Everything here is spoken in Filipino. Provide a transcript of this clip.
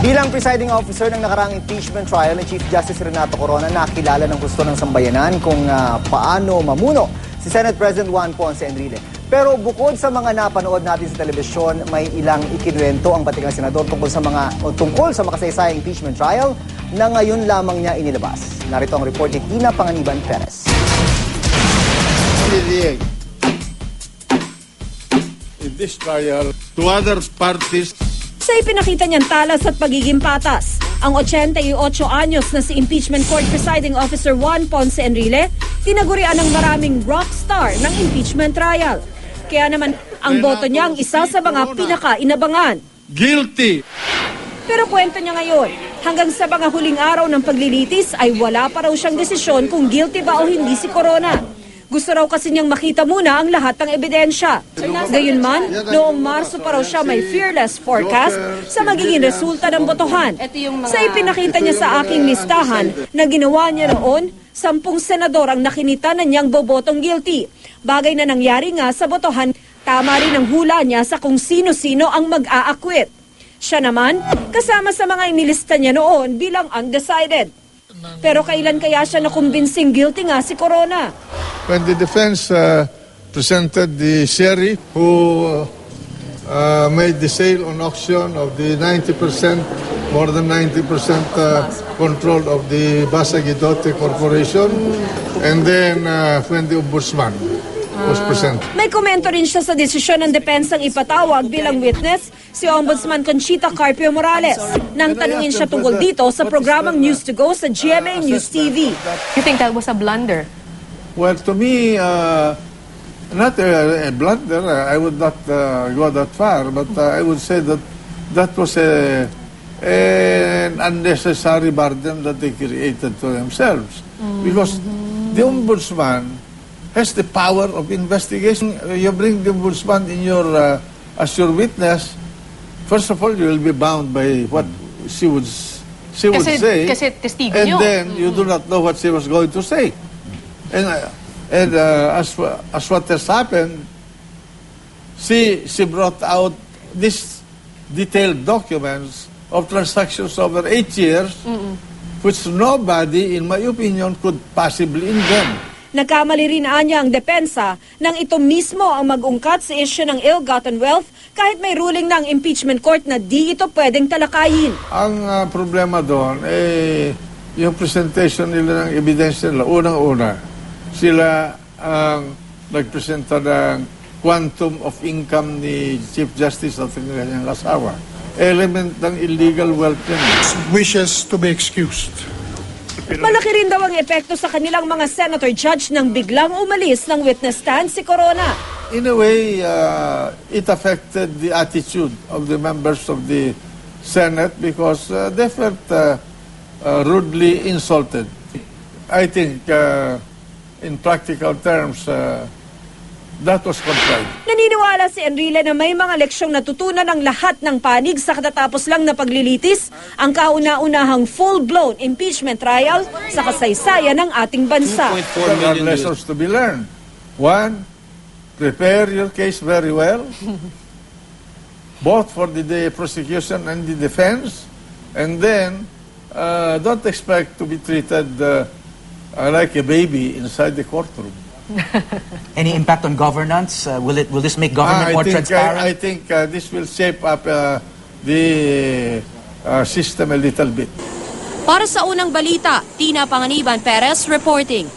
Bilang presiding officer ng nakaraang impeachment trial ni Chief Justice Renato Corona, nakilala ng gusto ng sambayanan kung paano mamuno si Senate President Juan Ponce Enrile. Pero bukod sa mga napanood natin sa telebisyon, may ilang ikinuwento ang batikang senador tungkol sa makasaysayang impeachment trial na ngayon lamang niya inilabas. Narito ang report ni Tina Panganiban Perez. In this trial, to other parties, sa ipinakita niyang talas at pagiging patas, ang 88 anyos na si Impeachment Court Presiding Officer Juan Ponce Enrile, tinagurian ng maraming rockstar ng impeachment trial. Kaya naman, ang boto niya ang isa sa mga pinaka-inabangan. guilty. Pero kwento niya ngayon, hanggang sa mga huling araw ng paglilitis ay wala pa raw siyang desisyon kung guilty ba o hindi si Corona. Gusto raw kasi niyang makita muna ang lahat ng ebidensya. Gayunman, noong Marso pa raw siya may fearless forecast sa magiging resulta ng botohan. Sa ipinakita niya sa aking listahan na ginawa niya noon, 10 senador ang nakinita na niyang bobotong guilty. Bagay na nangyari nga sa botohan, tama rin ang hula niya sa kung sino-sino ang mag-aakwit. Siya naman, kasama sa mga inilista niya noon bilang undecided. Pero kailan kaya siya nakumbinsing guilty nga si Corona? When the defense presented the sheriff who made the sale on auction of the 90%, more than 90% control of the Basa Guidote Corporation, and then when the ombudsman was presented. May komento rin siya sa desisyon ng depensang ipatawag bilang witness si Ombudsman Conchita Carpio Morales nang tanungin siya tungkol dito sa programang News to Go sa GMA News TV. You think that was a blunder? Well, to me, not a blunder. I would not go that far, but I would say that that was an unnecessary burden that they created to themselves. Because the ombudsman has the power of investigation. You bring the ombudsman in your as your witness. First of all, you will be bound by what she would say, kasi testigo and nyo. then you do not know what she was going to say. And as what has happened, she brought out these detailed documents of transactions over 8 years, which nobody, in my opinion, could possibly invent. Nagkamali rin niya ang depensa nang ito mismo ang mag-ungkat sa issue ng ill-gotten wealth kahit may ruling ng impeachment court na di ito pwedeng talakayin. Ang problema doon, yung presentation nila ng ebidensya nila, unang-una, sila ang nagpresenta ng quantum of income ni Chief Justice at ng kanyang asawa. Element ng illegal wealth yun. Wishes to be excused. Malaki rin daw ang epekto sa kanilang mga senator judge nang biglang umalis ng witness stand si Corona. In a way, it affected the attitude of the members of the Senate because they felt rudely insulted. I think, in practical terms, that was contrived. Naniniwala si Enrile na may mga leksyong natutunan ng lahat ng panig sa katatapos lang na paglilitis ang kauna-unahang full-blown impeachment trial sa kasaysayan ng ating bansa. There are lessons to be learned. One, prepare your case very well, both for the prosecution and the defense, and then don't expect to be treated like a baby inside the courtroom. Any impact on governance? Will this make government more transparent? I think this will shape up the system a little bit. Para sa unang balita, Tina Panganiban Perez reporting.